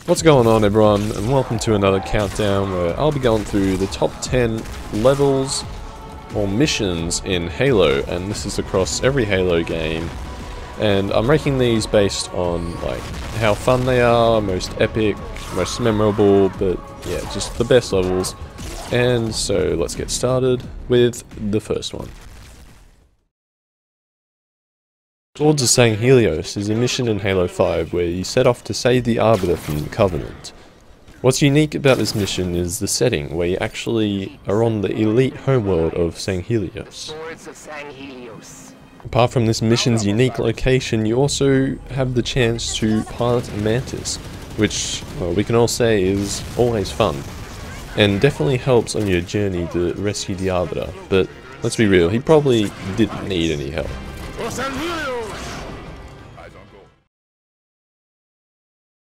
What's going on, everyone, and welcome to another countdown where I'll be going through the top 10 levels or missions in Halo, and this is across every Halo game. And I'm ranking these based on like how fun they are, most epic, most memorable, but yeah, just the best levels. And so let's get started with the first one. Swords of Sang Helios is a mission in Halo 5 where you set off to save the Arbiter from the Covenant. What's unique about this mission is the setting, where you actually are on the elite homeworld of Sang Helios. Apart from this mission's unique location, you also have the chance to pilot a Mantis, which, well, we can all say is always fun, and definitely helps on your journey to rescue the Arbiter, but let's be real, he probably didn't need any help.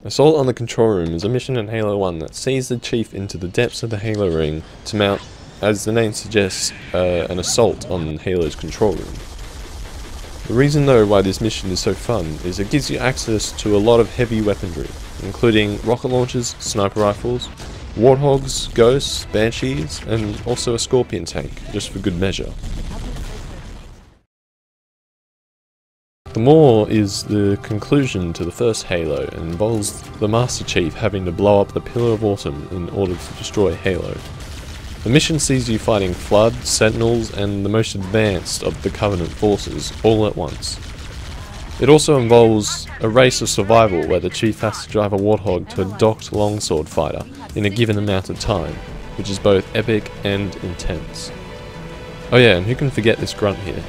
Assault on the Control Room is a mission in Halo 1 that sees the Chief into the depths of the Halo ring to mount, as the name suggests, an assault on Halo's control room. The reason though why this mission is so fun is it gives you access to a lot of heavy weaponry, including rocket launchers, sniper rifles, warthogs, ghosts, banshees, and also a scorpion tank, just for good measure. The Maw is the conclusion to the first Halo and involves the Master Chief having to blow up the Pillar of Autumn in order to destroy Halo. The mission sees you fighting Flood, Sentinels, and the most advanced of the Covenant forces all at once. It also involves a race of survival where the Chief has to drive a Warthog to a docked longsword fighter in a given amount of time, which is both epic and intense. Oh yeah, and who can forget this grunt here?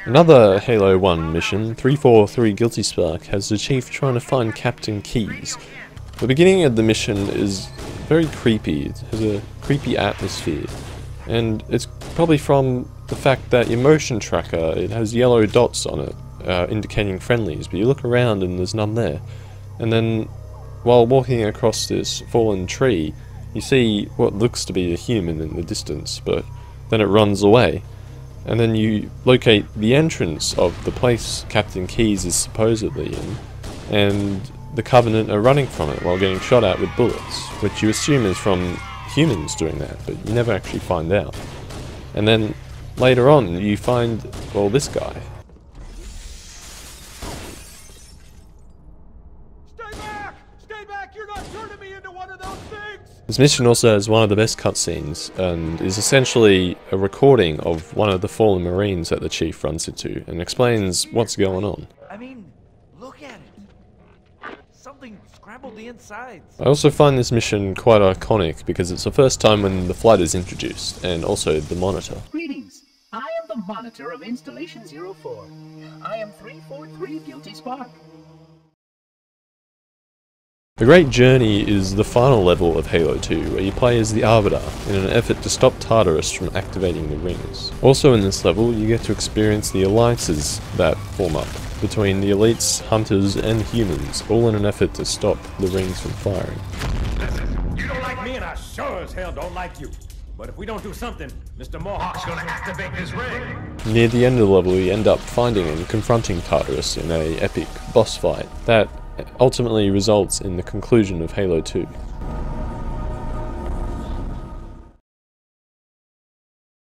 Another Halo 1 mission, 343 Guilty Spark, has the Chief trying to find Captain Keyes. The beginning of the mission is very creepy, it has a creepy atmosphere, and it's probably from the fact that your motion tracker, it has yellow dots on it, indicating friendlies, but you look around and there's none there. And then, while walking across this fallen tree, you see what looks to be a human in the distance, but then it runs away. And then you locate the entrance of the place Captain Keyes is supposedly in, and the Covenant are running from it while getting shot at with bullets, which you assume is from humans doing that, but you never actually find out. And then later on you find, well, this guy. Stay back! You're not turning me into one of those things! This mission also has one of the best cutscenes, and is essentially a recording of one of the fallen Marines that the Chief runs into, and explains what's going on. I mean, look at it! Something scrambled the insides. I also find this mission quite iconic because it's the first time when the Flood is introduced, and also the Monitor. Greetings, I am the Monitor of Installation 04. I am 343 Guilty Spark. The Great Journey is the final level of Halo 2, where you play as the Arbiter in an effort to stop Tartarus from activating the rings. Also in this level, you get to experience the alliances that form up between the elites, hunters, and humans, all in an effort to stop the rings from firing. Listen, you don't like me and I sure as hell don't like you. But if we don't do something, Mr. Mohawk's gonna activate this ring. Near the end of the level, you end up finding and confronting Tartarus in an epic boss fight that ultimately results in the conclusion of Halo 2.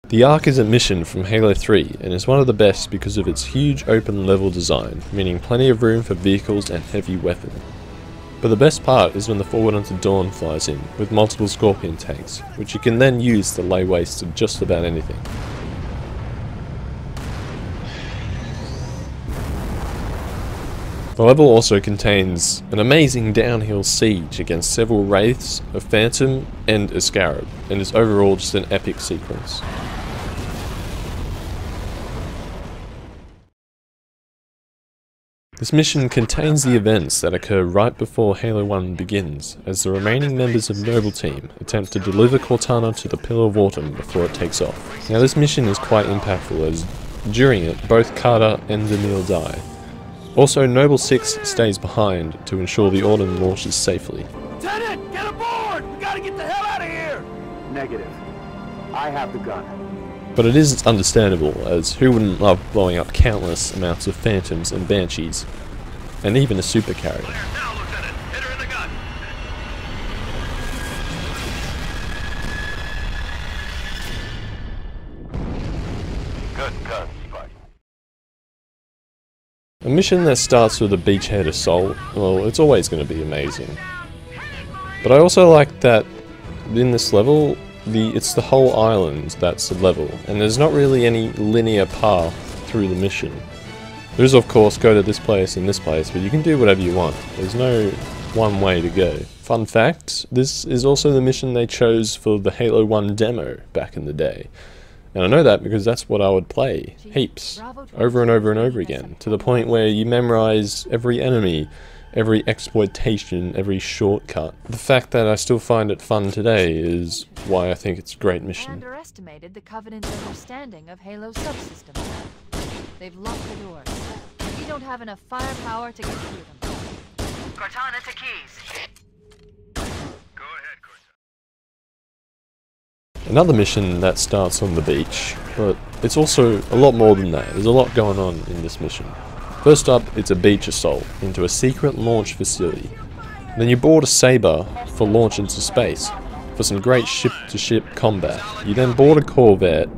The Ark is a mission from Halo 3 and is one of the best because of its huge open level design, meaning plenty of room for vehicles and heavy weapons. But the best part is when the Forward Unto Dawn flies in, with multiple Scorpion tanks, which you can then use to lay waste to just about anything. The level also contains an amazing downhill siege against several Wraiths, a Phantom, and a Scarab, and is overall just an epic sequence. This mission contains the events that occur right before Halo 1 begins, as the remaining members of Noble Team attempt to deliver Cortana to the Pillar of Autumn before it takes off. Now this mission is quite impactful, as during it both Carter and Emil die. Also, Noble 6 stays behind to ensure the Autumn launches safely. Lieutenant, get aboard! We gotta get the hell out of here! Negative. I have the gun. But it is understandable, as who wouldn't love blowing up countless amounts of phantoms and banshees, and even a supercarrier. Now, Lieutenant. Hit her in the gut. Good gun, Spike. A mission that starts with a beachhead assault, well, it's always going to be amazing. But I also like that in this level, it's the whole island that's the level, and there's not really any linear path through the mission. There is, of course, go to this place and this place, but you can do whatever you want. There's no one way to go. Fun fact, this is also the mission they chose for the Halo 1 demo back in the day. And I know that because that's what I would play, heaps, over and over and over again, to the point where you memorize every enemy, every exploitation, every shortcut. The fact that I still find it fun today is why I think it's a great mission. Underestimated the Covenant's understanding of Halo subsystems. They've locked the doors. We don't have enough firepower to get through them. Cortana to Keys. Go ahead, Cortana. Another mission that starts on the beach, but it's also a lot more than that. There's a lot going on in this mission. First up, it's a beach assault into a secret launch facility. Then you board a Sabre for launch into space, for some great ship-to-ship combat. You then board a Corvette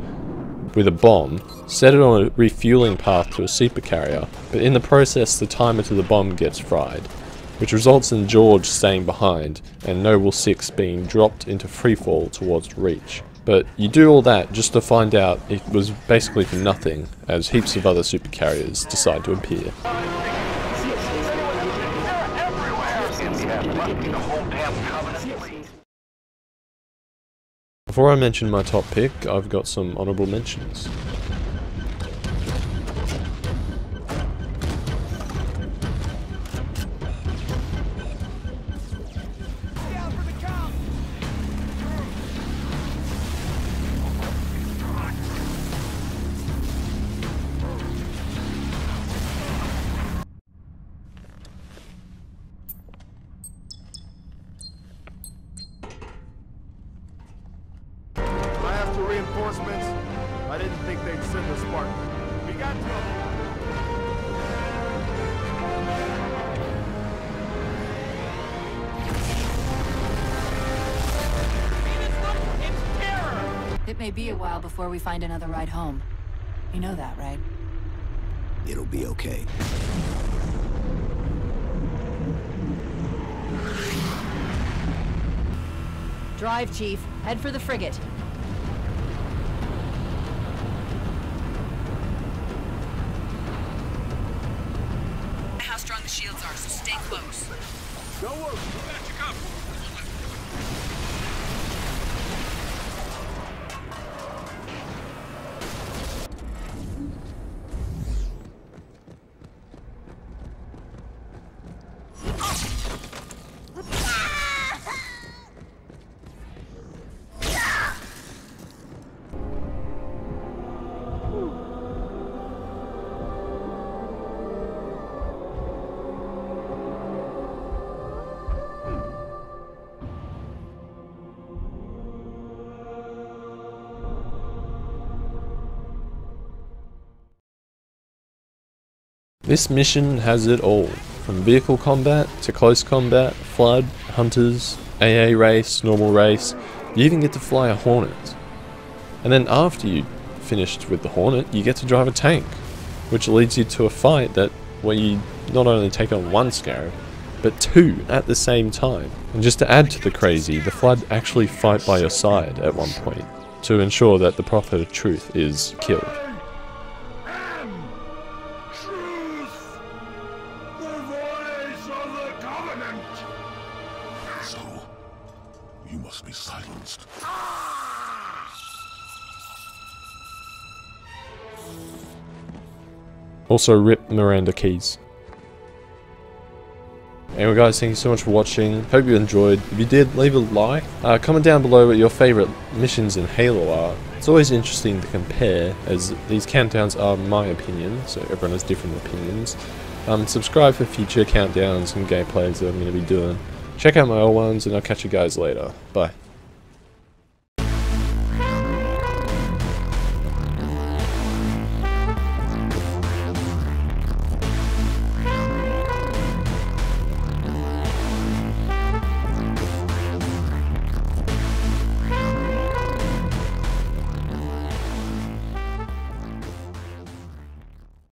with a bomb, set it on a refueling path to a supercarrier, but in the process the timer to the bomb gets fried, which results in George staying behind and Noble 6 being dropped into freefall towards Reach. But you do all that just to find out it was basically for nothing, as heaps of other supercarriers decide to appear. Before I mention my top pick, I've got some honourable mentions. Reinforcements? I didn't think they'd send a Spartan. We got trouble. It may be a while before we find another ride home. You know that, right? It'll be okay. Drive, Chief. Head for the frigate. How strong the shields are, so stay close. Don't worry. We got you covered. This mission has it all, from vehicle combat to close combat, flood, hunters, AA race, normal race. You even get to fly a Hornet. And then after you finished with the Hornet, you get to drive a tank, which leads you to a fight where you not only take on one Scarab, but two at the same time. And just to add to the crazy, the Flood actually fight by your side at one point, to ensure that the Prophet of Truth is killed. You must be silenced. Also, rip Miranda Keys. Anyway guys, thank you so much for watching. Hope you enjoyed. If you did, leave a like. Comment down below what your favourite missions in Halo are. It's always interesting to compare, as these countdowns are my opinion, so everyone has different opinions. Subscribe for future countdowns and gameplays that I'm going to be doing. Check out my old ones, and I'll catch you guys later. Bye.